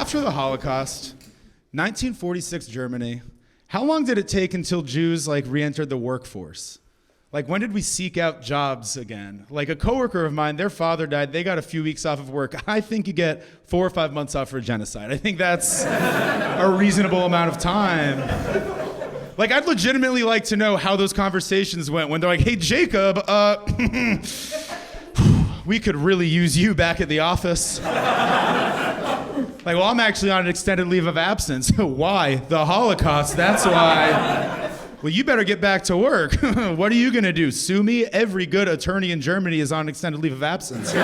after the Holocaust, 1946 Germany, how long did it take until Jews re-entered the workforce? When did we seek out jobs again? A coworker of mine, their father died, they got a few weeks off of work. I think you get 4 or 5 months off for a genocide. I think that's a reasonable amount of time. I'd legitimately like to know how those conversations went when they're like, hey, Jacob, we could really use you back at the office. Well, I'm actually on an extended leave of absence. Why? The Holocaust, that's why. Well, you better get back to work. What are you gonna do, sue me? Every good attorney in Germany is on extended leave of absence. You're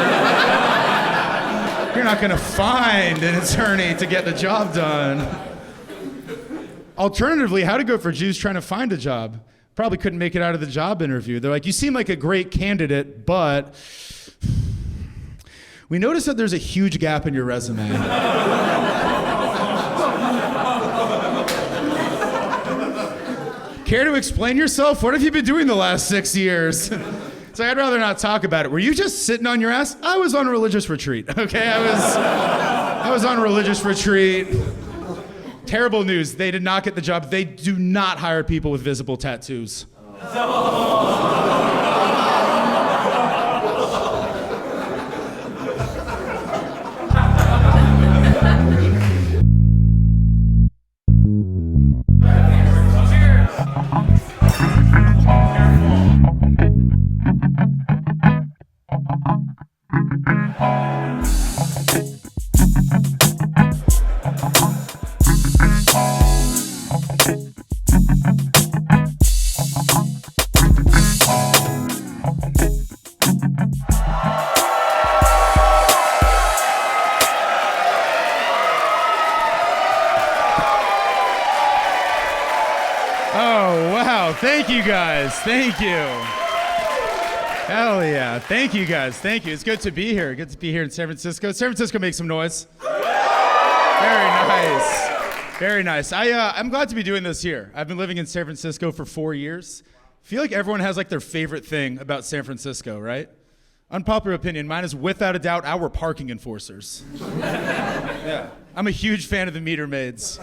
not gonna find an attorney to get the job done. Alternatively, how'd it go for Jews trying to find a job? Probably couldn't make it out of the job interview. They're like, you seem like a great candidate, but we noticed that there's a huge gap in your resume. Care to explain yourself? What have you been doing the last 6 years? It's I'd rather not talk about it. Were you just sitting on your ass? I was on a religious retreat, okay? I was on a religious retreat. Terrible news, they did not get the job. They do not hire people with visible tattoos. Thank you guys, thank you. Hell yeah, thank you guys, thank you. It's good to be here, good to be here in San Francisco. San Francisco, make some noise. Very nice, very nice. I'm glad to be doing this here. I've been living in San Francisco for 4 years. I feel like everyone has their favorite thing about San Francisco, right? Unpopular opinion, mine is without a doubt our parking enforcers. Yeah, I'm a huge fan of the Meter-maids.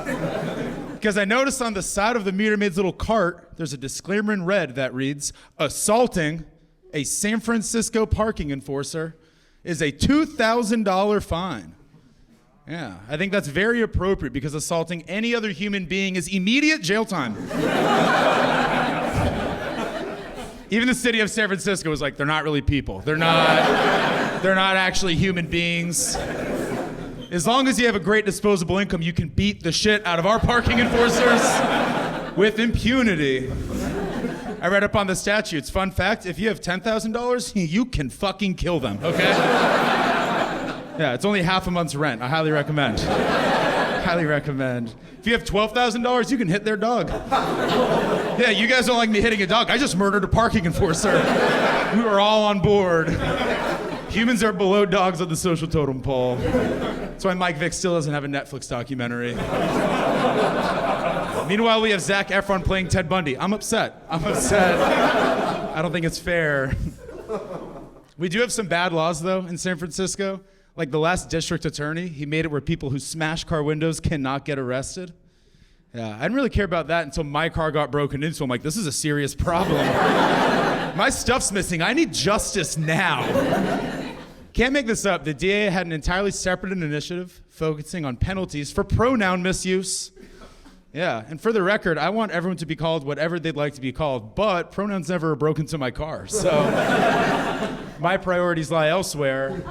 Because I noticed on the side of the Meter-maid's little cart, there's a disclaimer in red that reads, assaulting a San Francisco parking enforcer is a $2,000 fine. Yeah, I think that's very appropriate because assaulting any other human being is immediate jail time. Even the city of San Francisco was like, they're not really people. They're not actually human beings. As long as you have a great disposable income, you can beat the shit out of our parking enforcers with impunity. I read up on the statutes. Fun fact, if you have $10,000, you can fucking kill them, okay? Yeah, it's only half a month's rent. I highly recommend. Highly recommend. If you have $12,000, you can hit their dog. Yeah, you guys don't like me hitting a dog. I just murdered a parking enforcer. We were all on board. Humans are below dogs on the social totem pole. That's why Mike Vick still doesn't have a Netflix documentary. Meanwhile, we have Zac Efron playing Ted Bundy. I'm upset. I don't think it's fair. We do have some bad laws, though, in San Francisco. Like the last district attorney, he made it where people who smash car windows cannot get arrested. Yeah, I didn't really care about that until my car got broken into. I'm like, this is a serious problem. My stuff's missing. I need justice now. Can't make this up. The DA had an entirely separate initiative focusing on penalties for pronoun misuse. Yeah, and for the record, I want everyone to be called whatever they'd like to be called, but pronouns never broke into my car, so my priorities lie elsewhere.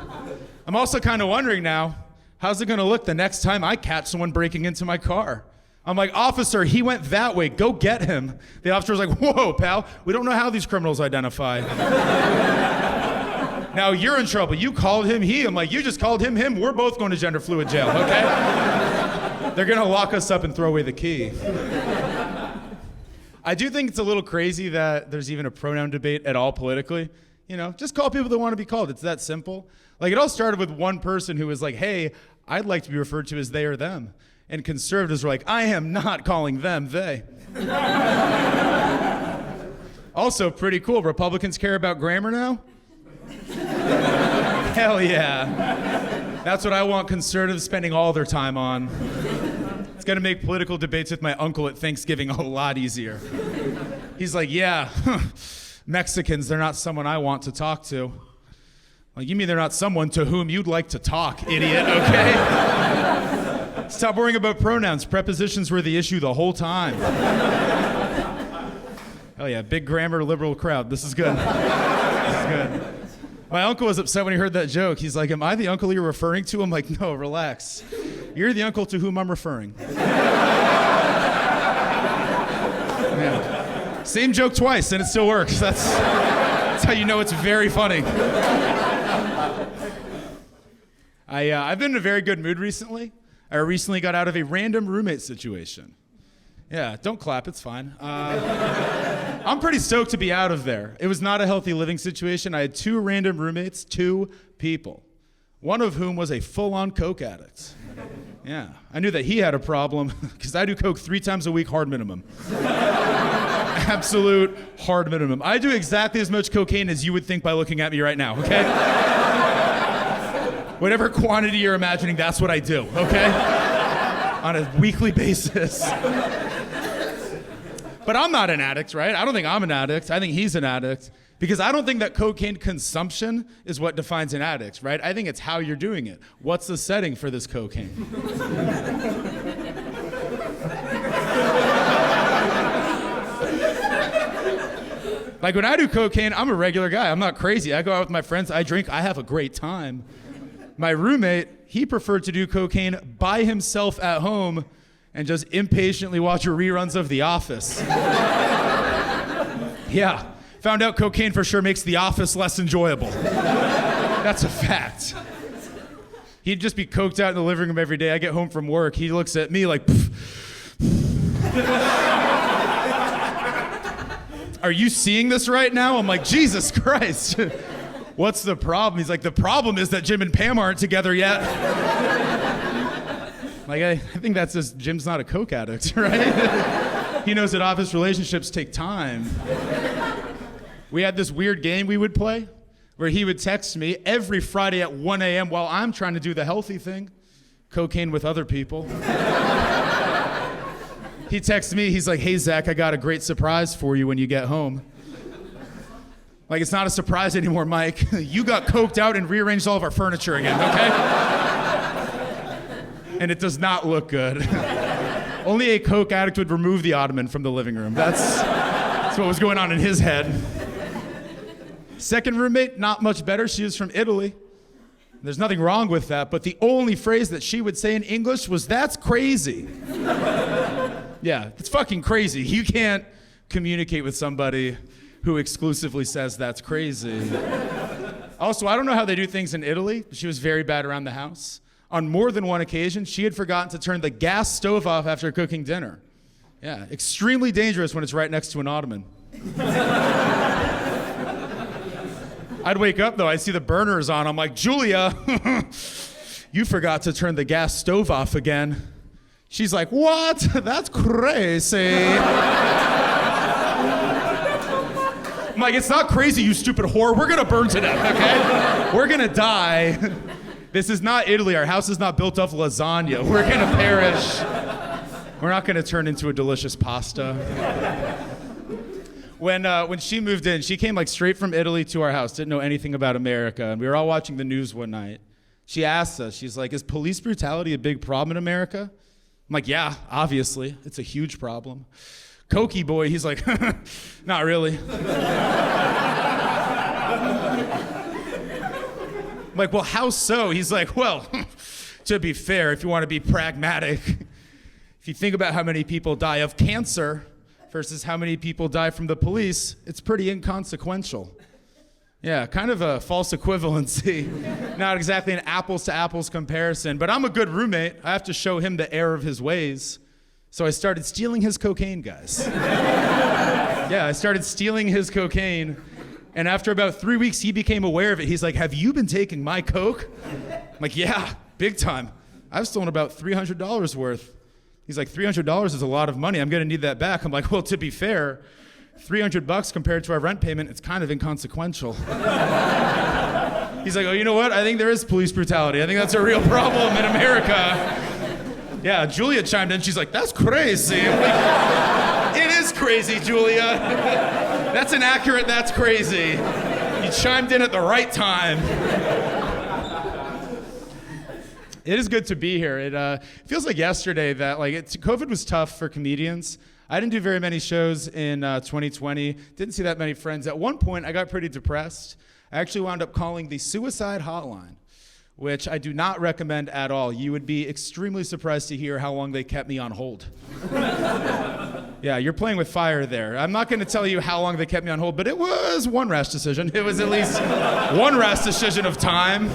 I'm also kind of wondering now, how's it gonna look the next time I catch someone breaking into my car? I'm like, officer, he went that way, go get him. The officer's like, whoa, pal, we don't know how these criminals identify. Now you're in trouble. You called him he. I'm like, you just called him him. We're both going to gender fluid jail, okay? They're gonna lock us up and throw away the key. I do think it's a little crazy that there's even a pronoun debate at all politically. You know, just call people that want to be called. It's that simple. Like it all started with one person who was like, hey, I'd like to be referred to as they or them. And conservatives were like, I am not calling them they. Also pretty cool. Republicans care about grammar now? Hell yeah. That's what I want conservatives spending all their time on. It's gonna make political debates with my uncle at Thanksgiving a lot easier. He's like, yeah, Mexicans, they're not someone I want to talk to. Like, you mean they're not someone to whom you'd like to talk, idiot, okay? Stop worrying about pronouns. Prepositions were the issue the whole time. Oh yeah, big grammar liberal crowd. This is good. This is good. My uncle was upset when he heard that joke. He's like, am I the uncle you're referring to? I'm like, no, relax. You're the uncle to whom I'm referring. Yeah. Same joke twice, and it still works. That's how you know it's very funny. I've been in a very good mood recently. I recently got out of a random roommate situation. Yeah, don't clap, it's fine. I'm pretty stoked to be out of there. It was not a healthy living situation. I had 2 random roommates, 2 people, one of whom was a full-on coke addict. Yeah, I knew that he had a problem because I do coke 3 times a week, hard minimum. Absolute hard minimum. I do exactly as much cocaine as you would think by looking at me right now, okay? Whatever quantity you're imagining, that's what I do, okay? On a weekly basis. But I'm not an addict, right? I don't think I'm an addict. I think he's an addict. Because I don't think that cocaine consumption is what defines an addict, right? I think it's how you're doing it. What's the setting for this cocaine? Like when I do cocaine, I'm a regular guy. I'm not crazy. I go out with my friends, I drink, I have a great time. My roommate, he preferred to do cocaine by himself at home and just impatiently watch reruns of The Office. Yeah, found out cocaine for sure makes The Office less enjoyable. That's a fact. He'd just be coked out in the living room every day. I get home from work, he looks at me like, are you seeing this right now? I'm like, Jesus Christ. What's the problem? He's like, the problem is that Jim and Pam aren't together yet. Like, I think that's just, Jim's not a coke addict, right? He knows that office relationships take time. We had this weird game we would play where he would text me every Friday at 1 a.m. while I'm trying to do the healthy thing, cocaine with other people. He texts me, he's like, hey, Zach, I got a great surprise for you when you get home. Like, it's not a surprise anymore, Mike. You got coked out and rearranged all of our furniture again, okay? And it does not look good. Only a coke addict would remove the ottoman from the living room. That's what was going on in his head. Second roommate, not much better. She was from Italy. There's nothing wrong with that, but the only phrase that she would say in English was, that's crazy. Yeah, it's fucking crazy. You can't communicate with somebody who exclusively says that's crazy. Also, I don't know how they do things in Italy, but she was very bad around the house. On more than one occasion, she had forgotten to turn the gas stove off after cooking dinner. Yeah, extremely dangerous when it's right next to an ottoman. I'd wake up though, I'd see the burners on. I'm like, Julia, you forgot to turn the gas stove off again. She's like, what? That's crazy. I'm like, it's not crazy, you stupid whore. We're gonna burn to death, okay? We're gonna die. This is not Italy. Our house is not built off lasagna. We're gonna perish. We're not gonna turn into a delicious pasta. When she moved in, she came like straight from Italy to our house, didn't know anything about America, and we were all watching the news one night. She asked us, she's like, is police brutality a big problem in America? I'm like, yeah, obviously. It's a huge problem. Cokey boy, he's like, not really. I'm like, well, how so? He's like, well, to be fair, if you want to be pragmatic, if you think about how many people die of cancer versus how many people die from the police, it's pretty inconsequential. Yeah, kind of a false equivalency. Not exactly an apples to apples comparison, but I'm a good roommate. I have to show him the error of his ways. So I started stealing his cocaine, guys. Yeah, I started stealing his cocaine. And after about 3 weeks, he became aware of it. He's like, have you been taking my coke? I'm like, yeah, big time. I've stolen about $300 worth. He's like, $300 is a lot of money. I'm gonna need that back. I'm like, well, to be fair, $300 compared to our rent payment, it's kind of inconsequential. He's like, oh, you know what? I think there is police brutality. I think that's a real problem in America. Yeah, Julia chimed in. She's like, that's crazy. I'm like, it is crazy, Julia. That's inaccurate. That's crazy. You chimed in at the right time. It is good to be here. It feels like yesterday that COVID was tough for comedians. I didn't do very many shows in 2020. Didn't see that many friends. At one point, I got pretty depressed. I actually wound up calling the suicide hotline, which I do not recommend at all. You would be extremely surprised to hear how long they kept me on hold. Yeah, you're playing with fire there. I'm not going to tell you how long they kept me on hold, but it was one rash decision. It was at least one rash decision of time.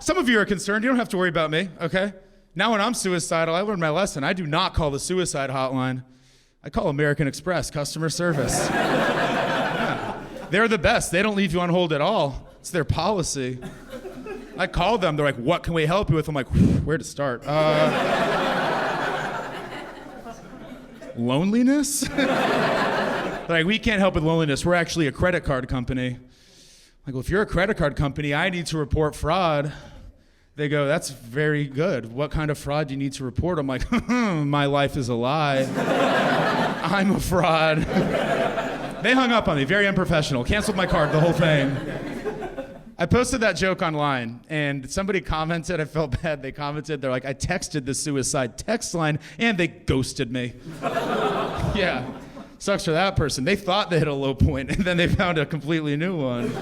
Some of you are concerned. You don't have to worry about me, okay? Now when I'm suicidal, I learned my lesson. I do not call the suicide hotline. I call American Express customer service. Yeah. They're the best. They don't leave you on hold at all. It's their policy. I called them. They're like, what can we help you with? I'm like, where to start? Loneliness? They're like, we can't help with loneliness. We're actually a credit card company. I'm like, well, if you're a credit card company, I need to report fraud. They go, that's very good. What kind of fraud do you need to report? I'm like, my life is a lie. I'm a fraud. They hung up on me, very unprofessional. Canceled my card, the whole thing. I posted that joke online, and somebody commented. I felt bad. They commented. They're like, I texted the suicide text line, and they ghosted me. Yeah, sucks for that person. They thought they hit a low point, and then they found a completely new one.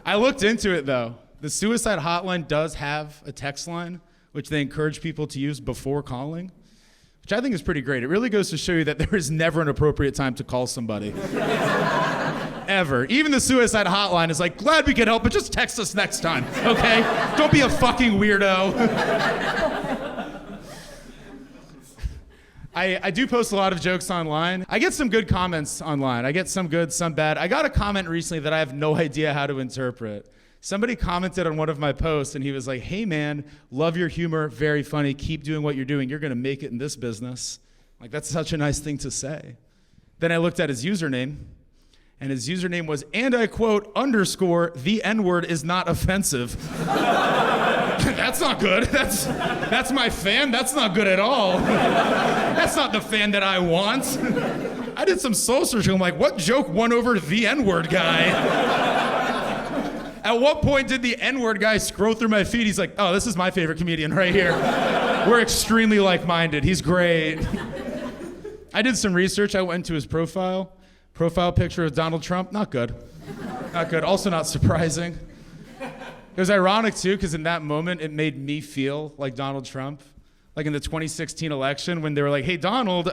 I looked into it, though. The suicide hotline does have a text line, which they encourage people to use before calling, which I think is pretty great. It really goes to show you that there is never an appropriate time to call somebody. Ever. Even the suicide hotline is like, glad we could help, but just text us next time, okay? Don't be a fucking weirdo. I do post a lot of jokes online. I get some good comments online. I get some good, some bad. I got a comment recently that I have no idea how to interpret. Somebody commented on one of my posts, and he was like, hey, man, love your humor, very funny. Keep doing what you're doing. You're going to make it in this business. Like, that's such a nice thing to say. Then I looked at his username, and his username was, and I quote, _ the N-word is not offensive. That's not good. That's my fan. That's not good at all. That's not the fan that I want. I did some soul searching. I'm like, what joke won over the N-word guy? At what point did the N-word guy scroll through my feed? He's like, oh, this is my favorite comedian right here. We're extremely like-minded. He's great. I did some research. I went to his profile. Profile picture of Donald Trump, not good. Not good, also not surprising. It was ironic too, because in that moment, it made me feel like Donald Trump. Like in the 2016 election, when they were like, hey, Donald,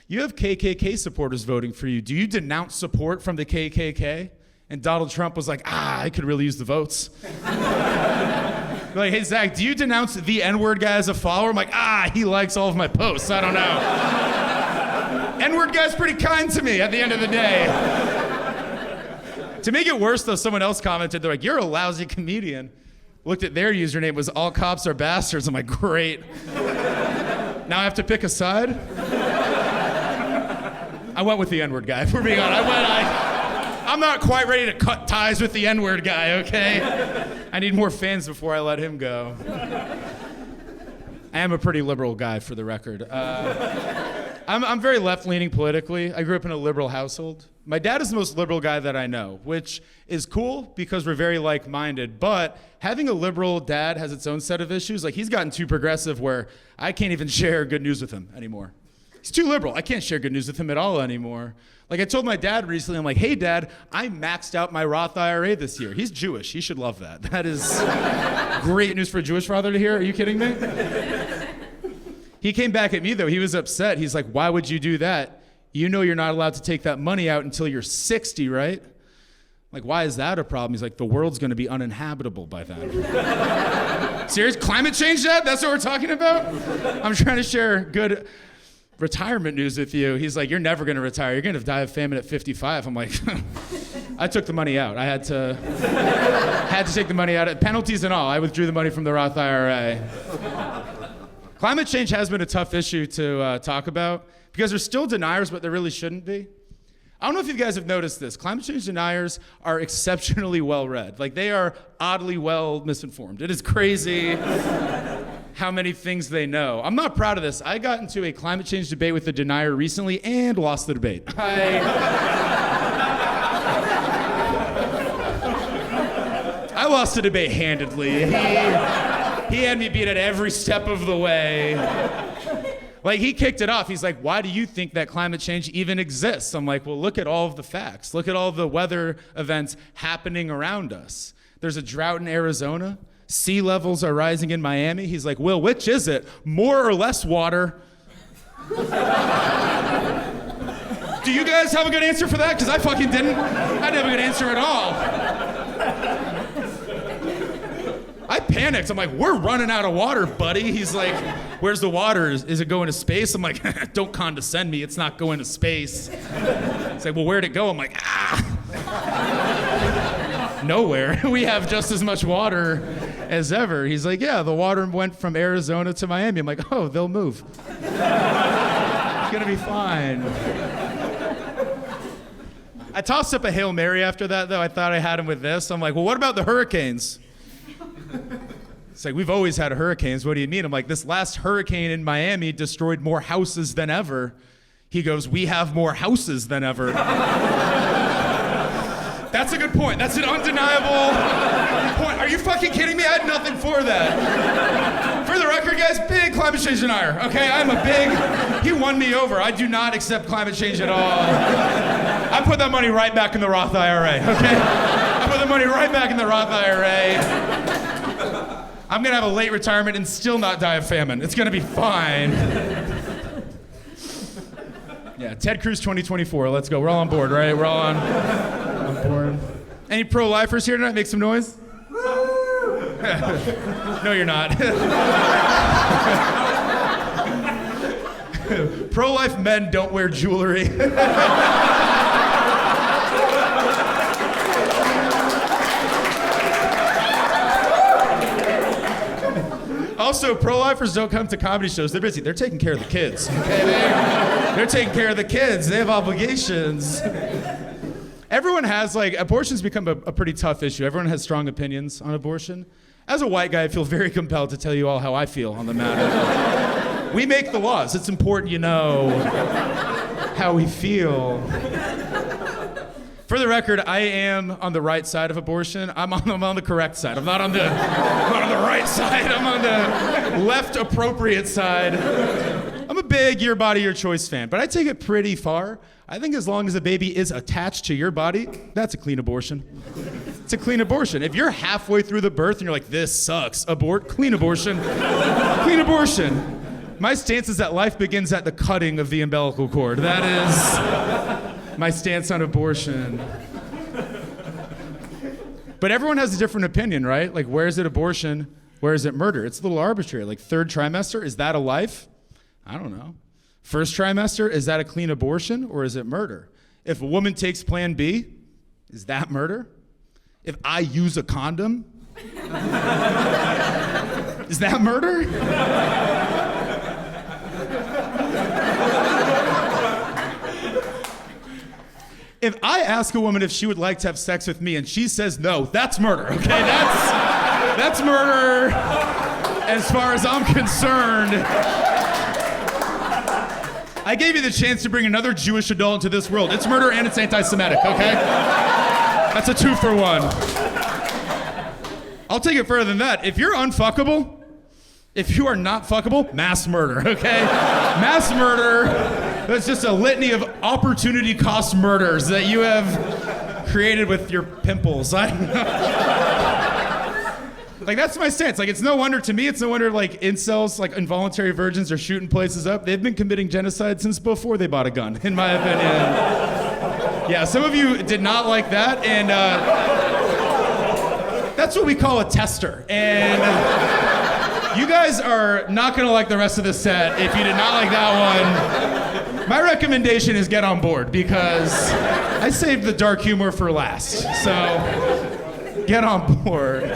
you have KKK supporters voting for you. Do you denounce support from the KKK? And Donald Trump was like, I could really use the votes. Like, hey, Zach, do you denounce the N-word guy as a follower? I'm like, he likes all of my posts. I don't know. N-word guy's pretty kind to me at the end of the day. To make it worse, though, someone else commented, they're like, you're a lousy comedian. Looked at their username, it was all cops are bastards. I'm like, great. Now I have to pick a side? I went with the N-word guy, if we're being honest. I'm not quite ready to cut ties with the N-word guy, okay? I need more fans before I let him go. I am a pretty liberal guy, for the record. I'm very left-leaning politically. I grew up in a liberal household. My dad is the most liberal guy that I know, which is cool because we're very like-minded, but having a liberal dad has its own set of issues. Like, he's gotten too progressive where I can't even share good news with him anymore. He's too liberal. I can't share good news with him at all anymore. Like, I told my dad recently, I'm like, hey, Dad, I maxed out my Roth IRA this year. He's Jewish. He should love that. That is great news for a Jewish father to hear. Are you kidding me? He came back at me, though. He was upset. He's like, why would you do that? You know you're not allowed to take that money out until you're 60, right? I'm like, why is that a problem? He's like, the world's going to be uninhabitable by then. Serious? Climate change, Dad? That's what we're talking about? I'm trying to share good retirement news with you. He's like, you're never going to retire. You're going to die of famine at 55. I'm like, I took the money out. I had to take the money out. Penalties and all. I withdrew the money from the Roth IRA. Climate change has been a tough issue to talk about because there's still deniers, but there really shouldn't be. I don't know if you guys have noticed this. Climate change deniers are exceptionally well read. Like, they are oddly well misinformed. It is crazy how many things they know. I'm not proud of this. I got into a climate change debate with a denier recently and lost the debate. I lost the debate handedly. He had me beat at every step of the way. Like, he kicked it off. He's like, why do you think that climate change even exists? I'm like, well, look at all of the facts. Look at all the weather events happening around us. There's a drought in Arizona. Sea levels are rising in Miami. He's like, Will, which is it? More or less water? Do you guys have a good answer for that? Because I fucking didn't. I didn't have a good answer at all. I panicked. I'm like, we're running out of water, buddy. He's like, where's the water? Is it going to space? I'm like, don't condescend me. It's not going to space. It's like, well, where'd it go? I'm like, nowhere. We have just as much water as ever. He's like, yeah, the water went from Arizona to Miami. I'm like, oh, they'll move. It's gonna be fine. I tossed up a Hail Mary after that, though. I thought I had him with this. I'm like, well, what about the hurricanes? It's like, we've always had hurricanes. What do you mean? I'm like, this last hurricane in Miami destroyed more houses than ever. He goes, we have more houses than ever. That's a good point. That's an undeniable point. Are you fucking kidding me? I had nothing for that. For the record, guys, big climate change denier, okay? He won me over. I do not accept climate change at all. I put that money right back in the Roth IRA, okay? I put the money right back in the Roth IRA. I'm gonna have a late retirement and still not die of famine. It's gonna be fine. Yeah, Ted Cruz 2024, let's go. We're all on board, right? We're all on board. Any pro-lifers here tonight? Make some noise. No, you're not. Pro-life men don't wear jewelry. Also, pro-lifers don't come to comedy shows. They're busy. They're taking care of the kids. Okay? They're taking care of the kids. They have obligations. Everyone has, abortion's become a pretty tough issue. Everyone has strong opinions on abortion. As a white guy, I feel very compelled to tell you all how I feel on the matter. We make the laws. It's important you know how we feel. For the record, I am on the right side of abortion. I'm on the correct side. I'm not on the right side. I'm on the left appropriate side. I'm a big your body, your choice fan, but I take it pretty far. I think as long as the baby is attached to your body, that's a clean abortion. It's a clean abortion. If you're halfway through the birth and you're like, this sucks, abort, clean abortion. Clean abortion. My stance is that life begins at the cutting of the umbilical cord. That is my stance on abortion. But everyone has a different opinion, right? Like, where is it abortion? Where is it murder? It's a little arbitrary. Like, third trimester, is that a life? I don't know. First trimester, is that a clean abortion or is it murder? If a woman takes Plan B, is that murder? If I use a condom, is that murder? If I ask a woman if she would like to have sex with me and she says no, that's murder, okay? That's murder as far as I'm concerned. I gave you the chance to bring another Jewish adult into this world. It's murder and it's anti-Semitic, okay? That's a 2-for-1. I'll take it further than that. If you're unfuckable, if you are not fuckable, mass murder, okay? Mass murder, that's just a litany of opportunity cost murders that you have created with your pimples. I don't know. Like, that's my stance. Like, it's no wonder to me, it's no wonder, like, incels, like, involuntary virgins are shooting places up. They've been committing genocide since before they bought a gun, in my opinion. Yeah, some of you did not like that, and that's what we call a tester. And you guys are not gonna like the rest of the set if you did not like that one. My recommendation is get on board, because I saved the dark humor for last. So, get on board.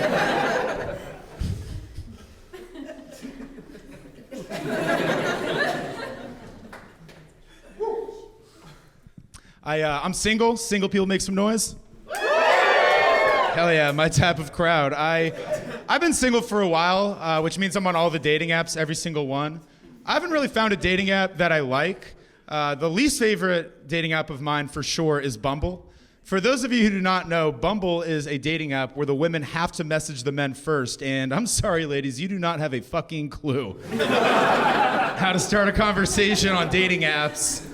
I'm single. Single people make some noise. Hell yeah, my type of crowd. I've been single for a while, which means I'm on all the dating apps, every single one. I haven't really found a dating app that I like. The least favorite dating app of mine for sure is Bumble. For those of you who do not know, Bumble is a dating app where the women have to message the men first, and I'm sorry, ladies, you do not have a fucking clue how to start a conversation on dating apps.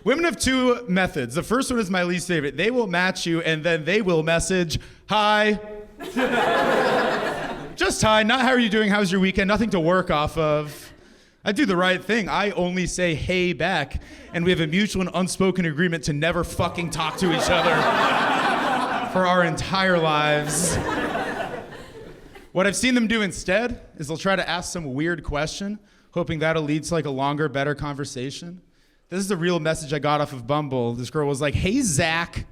Women have two methods. The first one is my least favorite. They will match you, and then they will message, hi. Just hi, not how are you doing, how's your weekend, nothing to work off of. I do the right thing. I only say hey back, and we have a mutual and unspoken agreement to never fucking talk to each other for our entire lives. What I've seen them do instead is they'll try to ask some weird question, hoping that'll lead to like a longer, better conversation. This is the real message I got off of Bumble. This girl was like, hey, Zach,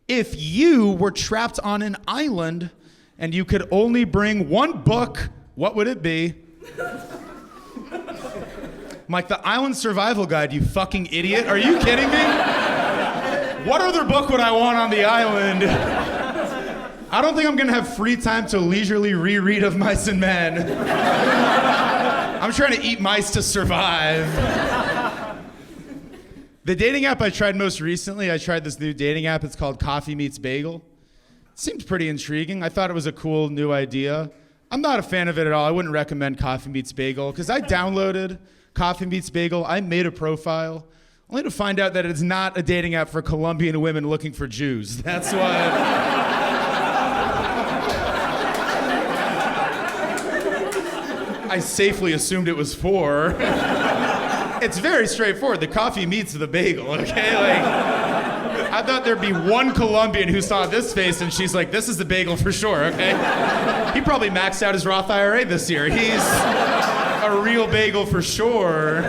if you were trapped on an island and you could only bring one book, what would it be? I'm like, the Island Survival Guide, you fucking idiot. Are you kidding me? What other book would I want on the island? I don't think I'm gonna have free time to leisurely reread Of Mice and Men. I'm trying to eat mice to survive. The dating app I tried most recently, I tried this new dating app. It's called Coffee Meets Bagel. It seemed pretty intriguing. I thought it was a cool new idea. I'm not a fan of it at all. I wouldn't recommend Coffee Meets Bagel because I downloaded Coffee Meets Bagel. I made a profile only to find out that it's not a dating app for Colombian women looking for Jews. That's what I safely assumed it was for. It's very straightforward. The coffee meets the bagel, okay? Like, I thought there'd be one Colombian who saw this face and she's like, this is the bagel for sure, okay? He probably maxed out his Roth IRA this year. He's a real bagel for sure.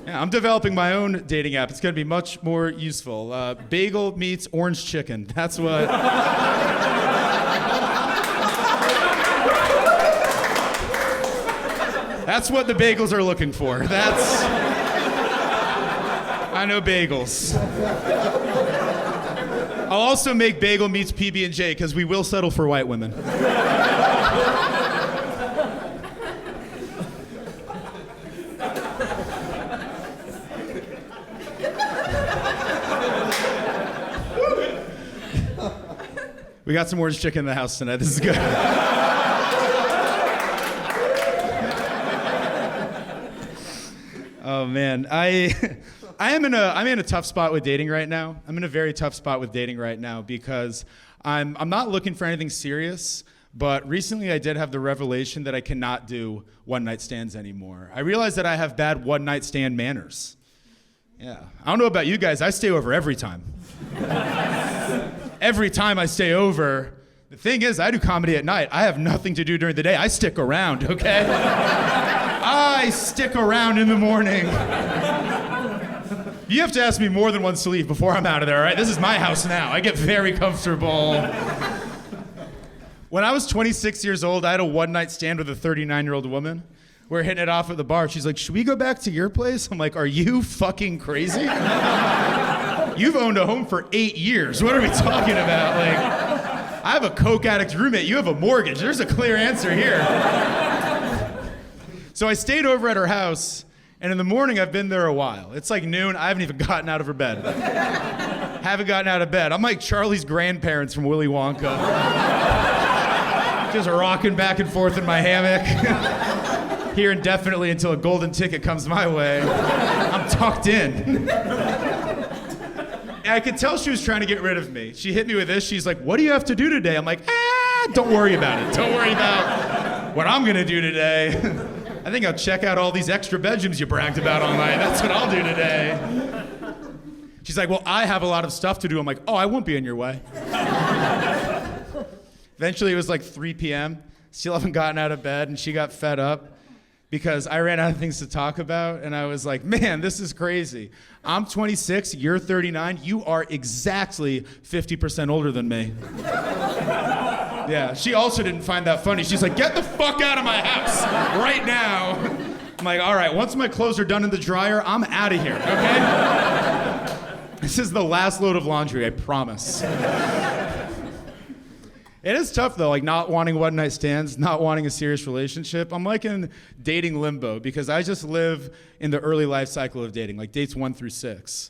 Yeah, I'm developing my own dating app. It's gonna be much more useful. Bagel meets orange chicken. That's what... That's what the bagels are looking for. I know bagels. I'll also make bagel meets PB&J because we will settle for white women. We got some orange chicken in the house tonight. This is good. Oh man, I'm in a tough spot with dating right now. I'm in a very tough spot with dating right now because I'm not looking for anything serious, but recently I did have the revelation that I cannot do one-night stands anymore. I realized that I have bad one-night stand manners. Yeah, I don't know about you guys, I stay over every time. Every time I stay over. The thing is, I do comedy at night. I have nothing to do during the day. I stick around, okay? I stick around in the morning. You have to ask me more than once to leave before I'm out of there, all right? This is my house now. I get very comfortable. When I was 26 years old, I had a one-night stand with a 39-year-old woman. We're hitting it off at the bar. She's like, should we go back to your place? I'm like, are you fucking crazy? You've owned a home for 8 years. What are we talking about? Like, I have a coke addict roommate. You have a mortgage. There's a clear answer here. So I stayed over at her house, and in the morning, I've been there a while. It's like noon. I haven't even gotten out of her bed. Haven't gotten out of bed. I'm like Charlie's grandparents from Willy Wonka. Just rocking back and forth in my hammock. Here indefinitely until a golden ticket comes my way. I'm tucked in. And I could tell she was trying to get rid of me. She hit me with this. She's like, what do you have to do today? I'm like, don't worry about it. Don't worry about what I'm gonna do today. I think I'll check out all these extra bedrooms you bragged about online. That's what I'll do today. She's like, well, I have a lot of stuff to do. I'm like, oh, I won't be in your way. Eventually it was like 3 p.m. Still haven't gotten out of bed, and she got fed up because I ran out of things to talk about, and I was like, man, this is crazy. I'm 26, you're 39, you are exactly 50% older than me. Yeah, she also didn't find that funny. She's like, get the fuck out of my house right now. I'm like, all right, once my clothes are done in the dryer, I'm out of here, okay? This is the last load of laundry, I promise. It is tough though, like not wanting one night stands, not wanting a serious relationship. I'm like in dating limbo because I just live in the early life cycle of dating, like dates 1 through 6.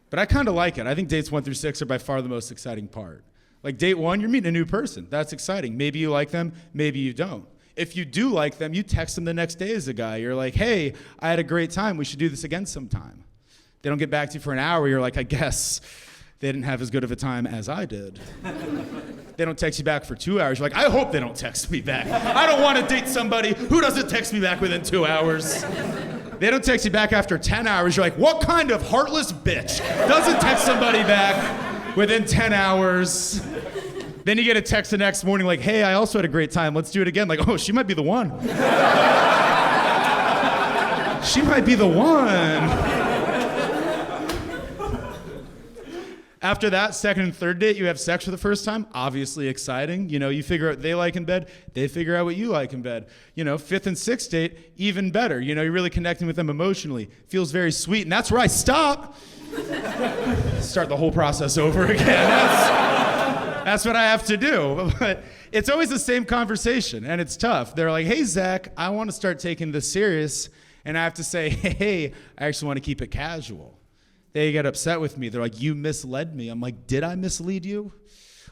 But I kind of like it. I think dates 1 through 6 are by far the most exciting part. Like date 1, you're meeting a new person. That's exciting. Maybe you like them, maybe you don't. If you do like them, you text them the next day as a guy. You're like, hey, I had a great time. We should do this again sometime. They don't get back to you for an hour. You're like, I guess they didn't have as good of a time as I did. They don't text you back for 2 hours. You're like, I hope they don't text me back. I don't want to date somebody who doesn't text me back within 2 hours. They don't text you back after 10 hours. You're like, what kind of heartless bitch doesn't text somebody back within 10 hours? Then you get a text the next morning like, hey, I also had a great time. Let's do it again. Like, oh, she might be the one. She might be the one. After that, second and third date, you have sex for the first time. Obviously exciting. You know, you figure out what they like in bed. They figure out what you like in bed. You know, fifth and sixth date, even better. You know, you're really connecting with them emotionally. Feels very sweet. And that's where I stop. Start the whole process over again. That's what I have to do. But it's always the same conversation, and it's tough. They're like, hey, Zach, I want to start taking this serious. And I have to say, hey, I actually want to keep it casual. They get upset with me. They're like, you misled me. I'm like, did I mislead you?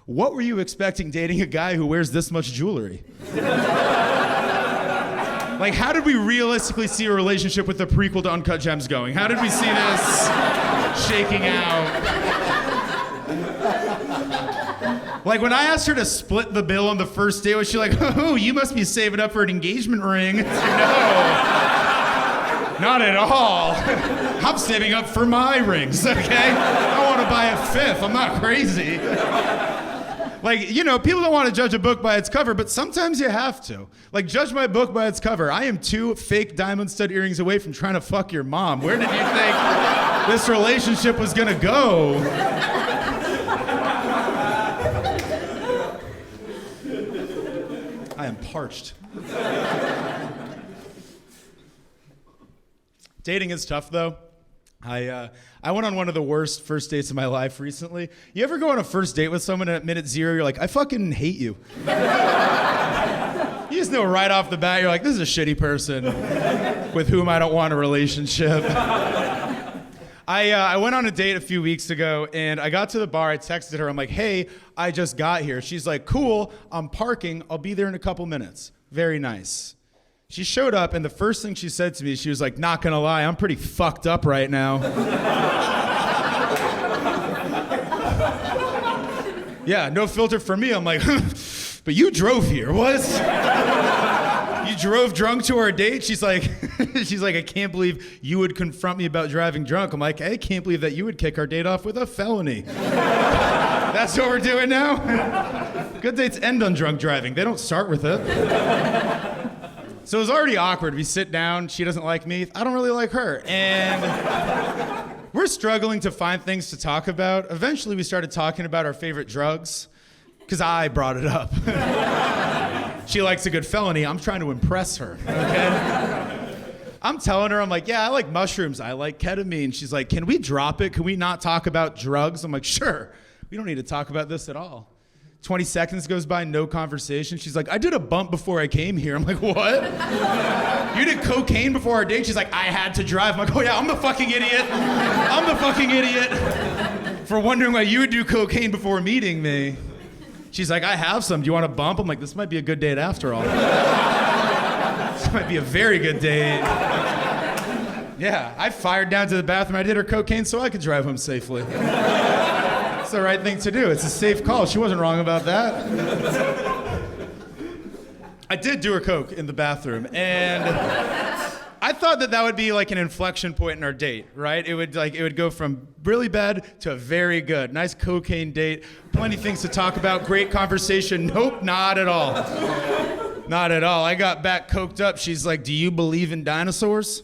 What were you expecting dating a guy who wears this much jewelry? Like, how did we realistically see a relationship with the prequel to Uncut Gems going? How did we see this shaking out? Like, when I asked her to split the bill on the first date, was she like, oh, you must be saving up for an engagement ring? No. Not at all. I'm saving up for my rings, okay? I want to buy a fifth. I'm not crazy. Like, you know, people don't want to judge a book by its cover, but sometimes you have to. Like, judge my book by its cover. I am 2 fake diamond stud earrings away from trying to fuck your mom. Where did you think this relationship was going to go? I am parched. Dating is tough, though. I went on one of the worst first dates of my life recently. You ever go on a first date with someone and at minute 0, you're like, I fucking hate you. You just know right off the bat, you're like, this is a shitty person with whom I don't want a relationship. I went on a date a few weeks ago, and I got to the bar. I texted her. I'm like, hey, I just got here. She's like, cool, I'm parking. I'll be there in a couple minutes. Very nice. She showed up, and the first thing she said to me, she was like, not gonna lie, I'm pretty fucked up right now. Yeah, no filter for me. I'm like, but you drove here, what? You drove drunk to our date? She's like, I can't believe you would confront me about driving drunk. I'm like, I can't believe that you would kick our date off with a felony. That's what we're doing now? Good dates end on drunk driving. They don't start with it. So it was already awkward. We sit down, she doesn't like me, I don't really like her. And we're struggling to find things to talk about. Eventually we started talking about our favorite drugs, because I brought it up. She likes a good felony, I'm trying to impress her, okay? I'm telling her, I'm like, yeah, I like mushrooms, I like ketamine. She's like, can we drop it? Can we not talk about drugs? I'm like, sure, we don't need to talk about this at all. 20 seconds goes by, no conversation. She's like, I did a bump before I came here. I'm like, what? You did cocaine before our date? She's like, I had to drive. I'm like, oh yeah, I'm the fucking idiot. I'm the fucking idiot for wondering why you would do cocaine before meeting me. She's like, I have some. Do you want a bump? I'm like, this might be a good date after all. This might be a very good date. Yeah, I fired down to the bathroom. I did her cocaine so I could drive home safely. It's the right thing to do. It's a safe call. She wasn't wrong about that. I did do her coke in the bathroom, and I thought that would be like an inflection point in our date, right? It would go from really bad to very good. Nice cocaine date, plenty of things to talk about, great conversation. Nope, not at all. Not at all. I got back coked up. She's like, do you believe in dinosaurs?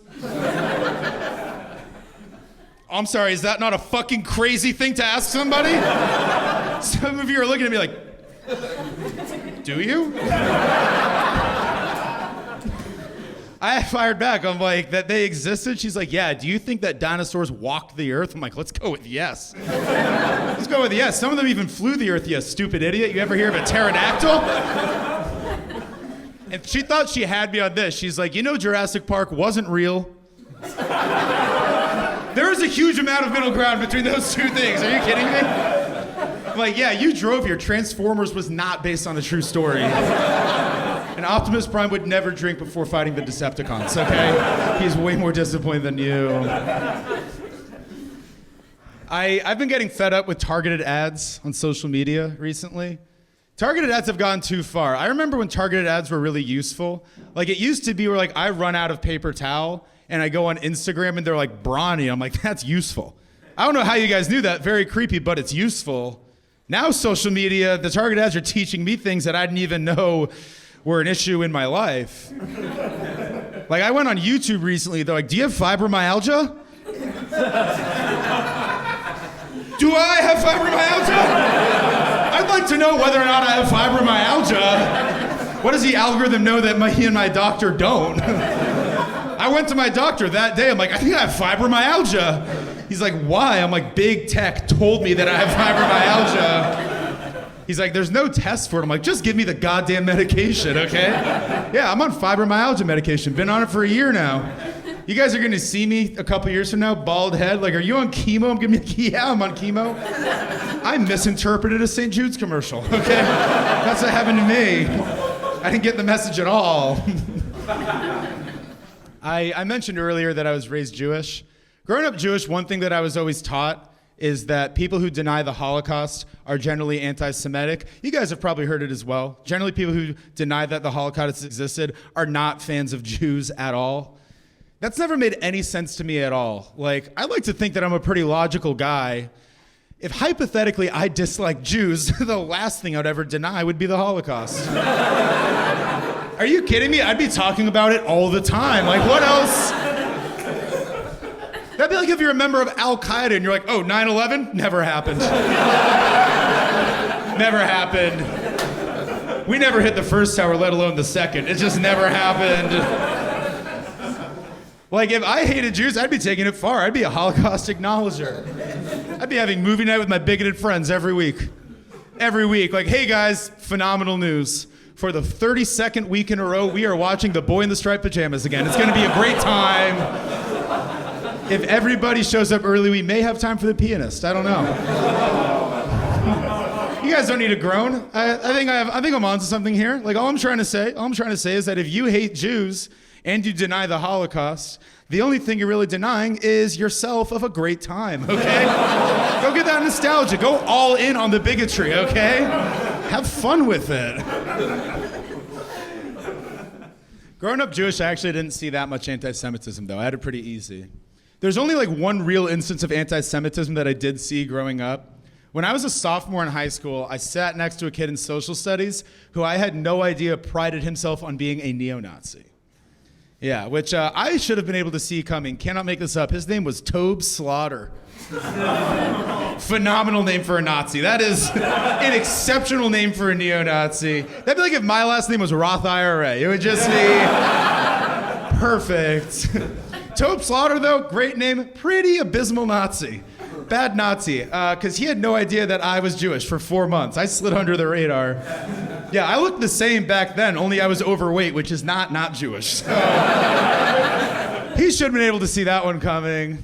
I'm sorry, is that not a fucking crazy thing to ask somebody? Some of you are looking at me like, do you? I fired back. I'm like, that they existed? She's like, yeah, do you think that dinosaurs walked the earth? I'm like, let's go with yes. Let's go with yes. Some of them even flew the earth, you stupid idiot. You ever hear of a pterodactyl? And she thought she had me on this. She's like, you know Jurassic Park wasn't real. There is a huge amount of middle ground between those two things. Are you kidding me? I'm like, yeah, you drove here. Transformers was not based on a true story. And Optimus Prime would never drink before fighting the Decepticons, okay? He's way more disappointed than you. I've been getting fed up with targeted ads on social media recently. Targeted ads have gone too far. I remember when targeted ads were really useful. Like, it used to be where, like, I run out of paper towel, and I go on Instagram, and they're like, brawny. I'm like, that's useful. I don't know how you guys knew that. Very creepy, but it's useful. Now social media, the targeted ads are teaching me things that I didn't even know were an issue in my life. Like, I went on YouTube recently, they're like, do you have fibromyalgia? Do I have fibromyalgia? I'd like to know whether or not I have fibromyalgia. What does the algorithm know that he and my doctor don't? I went to my doctor that day, I'm like, I think I have fibromyalgia. He's like, why? I'm like, big tech told me that I have fibromyalgia. He's like, there's no test for it. I'm like, just give me the goddamn medication, okay? Yeah, I'm on fibromyalgia medication. Been on it for a year now. You guys are gonna see me a couple years from now, bald head, like, are you on chemo? I'm giving you, yeah, I'm on chemo. I misinterpreted a St. Jude's commercial, okay? That's what happened to me. I didn't get the message at all. I mentioned earlier that I was raised Jewish. Growing up Jewish, one thing that I was always taught is that people who deny the Holocaust are generally anti-Semitic. You guys have probably heard it as well. Generally, people who deny that the Holocaust existed are not fans of Jews at all. That's never made any sense to me at all. Like, I like to think that I'm a pretty logical guy. If hypothetically I dislike Jews, the last thing I'd ever deny would be the Holocaust. Are you kidding me? I'd be talking about it all the time. Like, what else? That'd be like if you're a member of Al-Qaeda and you're like, oh, 9/11? Never happened. Never happened. We never hit the first tower, let alone the second. It just never happened. Like, if I hated Jews, I'd be taking it far. I'd be a Holocaust acknowledger. I'd be having movie night with my bigoted friends every week. Every week. Like, hey guys, phenomenal news. For the 32nd week in a row, we are watching The Boy in the Striped Pajamas again. It's gonna be a great time. If everybody shows up early, we may have time for The Pianist. I don't know. You guys don't need to groan. I think I'm onto something here. Like, all I'm trying to say is that if you hate Jews and you deny the Holocaust, the only thing you're really denying is yourself of a great time, okay? Go get that nostalgia. Go all in on the bigotry, okay? Have fun with it. Growing up Jewish, I actually didn't see that much anti-Semitism, though. I had it pretty easy. There's only like one real instance of anti-Semitism that I did see growing up. When I was a sophomore in high school, I sat next to a kid in social studies who I had no idea prided himself on being a neo-Nazi. Yeah, which I should have been able to see coming. Cannot make this up. His name was Tobe Slaughter. Phenomenal name for a Nazi. That is an exceptional name for a neo-Nazi. That'd be like if my last name was Roth IRA. It would just be perfect. Tobe Slaughter, though, great name, pretty abysmal Nazi. Bad Nazi, because he had no idea that I was Jewish for 4 months. I slid under the radar. Yeah, I looked the same back then, only I was overweight, which is not Jewish. So he should have been able to see that one coming.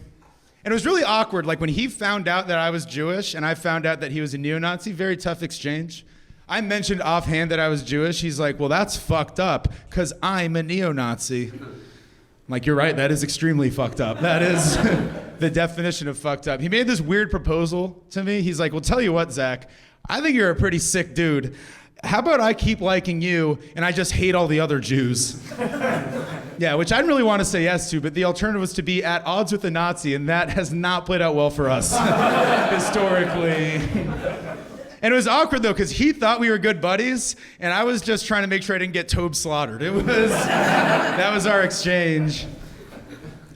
And it was really awkward, like when he found out that I was Jewish and I found out that he was a neo-Nazi, very tough exchange. I mentioned offhand that I was Jewish. He's like, well, that's fucked up, because I'm a neo-Nazi. I'm like, you're right, that is extremely fucked up. That is the definition of fucked up. He made this weird proposal to me. He's like, well, tell you what, Zach, I think you're a pretty sick dude. How about I keep liking you and I just hate all the other Jews? Yeah, which I didn't really want to say yes to, but the alternative was to be at odds with a Nazi, and that has not played out well for us historically. And it was awkward, though, because he thought we were good buddies, and I was just trying to make sure I didn't get Tobe slaughtered. That was our exchange.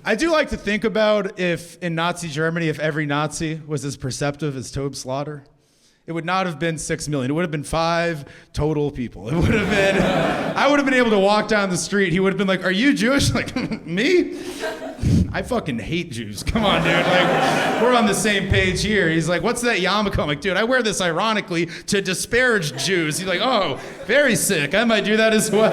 I do like to think about if in Nazi Germany, if every Nazi was as perceptive as Tobe Slaughter. it would not have been 6 million. It would have been 5 total people. It would have been, I would have been able to walk down the street. He would have been like, are you Jewish? Like, me? I fucking hate Jews. Come on, dude. Like, we're on the same page here. He's like, what's that yarmulke? I'm like, dude, I wear this ironically to disparage Jews. He's like, oh, very sick. I might do that as well.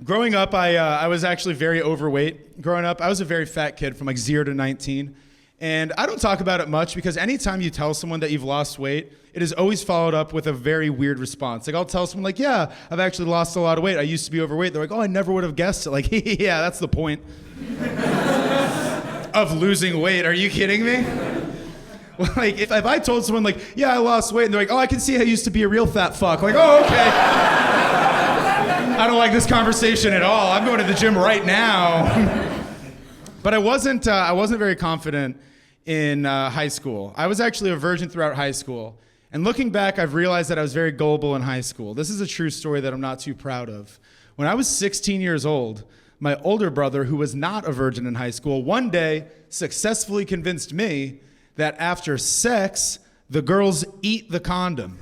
Growing up, I was actually very overweight. Growing up, I was a very fat kid from like 0 to 19. And I don't talk about it much because anytime you tell someone that you've lost weight, it is always followed up with a very weird response. Like I'll tell someone like, yeah, I've actually lost a lot of weight. I used to be overweight. They're like, oh, I never would have guessed it. Like, yeah, that's the point of losing weight. Are you kidding me? Like if I told someone like, yeah, I lost weight, and they're like, oh, I can see how I used to be a real fat fuck. Like, oh, okay. I don't like this conversation at all. I'm going to the gym right now. But I wasn't very confident in high school. I was actually a virgin throughout high school. And looking back, I've realized that I was very gullible in high school. This is a true story that I'm not too proud of. When I was 16 years old, my older brother, who was not a virgin in high school, one day successfully convinced me that after sex, the girls eat the condom.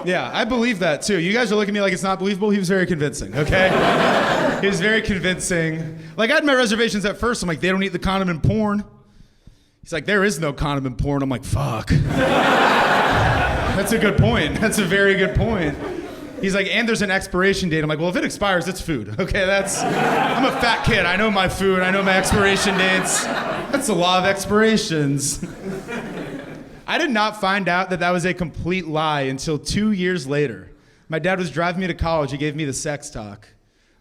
Yeah, I believe that too. You guys are looking at me like it's not believable. He was very convincing, okay? He was very convincing. Like, I had my reservations at first. I'm like, they don't eat the condom in porn. He's like, there is no condom in porn. I'm like, fuck. That's a good point. That's a very good point. He's like, and there's an expiration date. I'm like, well, if it expires, it's food. Okay, I'm a fat kid. I know my food. I know my expiration dates. That's the law of expirations. I did not find out that was a complete lie until 2 years later. My dad was driving me to college. He gave me the sex talk.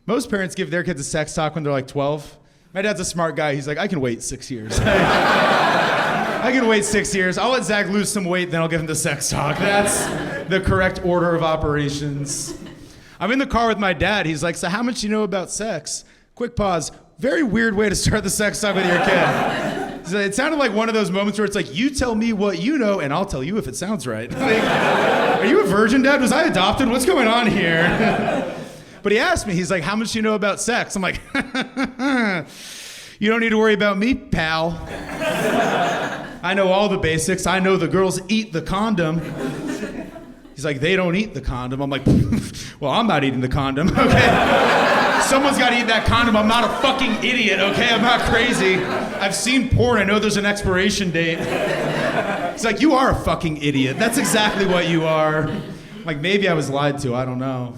Most parents give their kids a sex talk when they're like 12. My dad's a smart guy. He's like, I can wait 6 years. I can wait 6 years. I'll let Zach lose some weight, then I'll give him the sex talk. That's the correct order of operations. I'm in the car with my dad. He's like, so how much do you know about sex? Quick pause. Very weird way to start the sex talk with your kid. So it sounded like one of those moments where it's like, you tell me what you know, and I'll tell you if it sounds right. Like, are you a virgin, Dad? Was I adopted? What's going on here? But he asked me, he's like, how much do you know about sex? I'm like, you don't need to worry about me, pal. I know all the basics. I know the girls eat the condom. He's like, they don't eat the condom. I'm like, well, I'm not eating the condom, okay? Someone's got to eat that condom. I'm not a fucking idiot, okay? I'm not crazy. I've seen porn. I know there's an expiration date. He's like, you are a fucking idiot. That's exactly what you are. I'm like, maybe I was lied to. I don't know.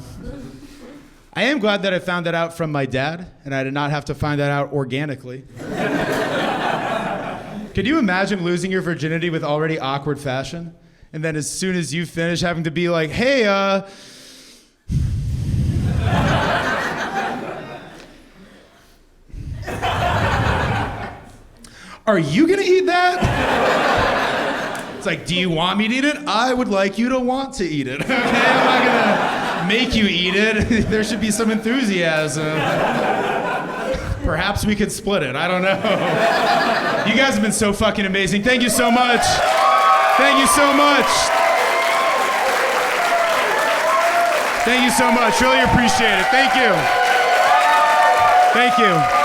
I am glad that I found that out from my dad, and I did not have to find that out organically. Could you imagine losing your virginity with already awkward fashion? And then as soon as you finish, having to be like, hey, are you gonna eat that? It's like, do you want me to eat it? I would like you to want to eat it, okay? I'm not gonna make you eat it. There should be some enthusiasm. Perhaps we could split it, I don't know. You guys have been so fucking amazing. Thank you so much. Thank you so much. Thank you so much. Really appreciate it. Thank you. Thank you.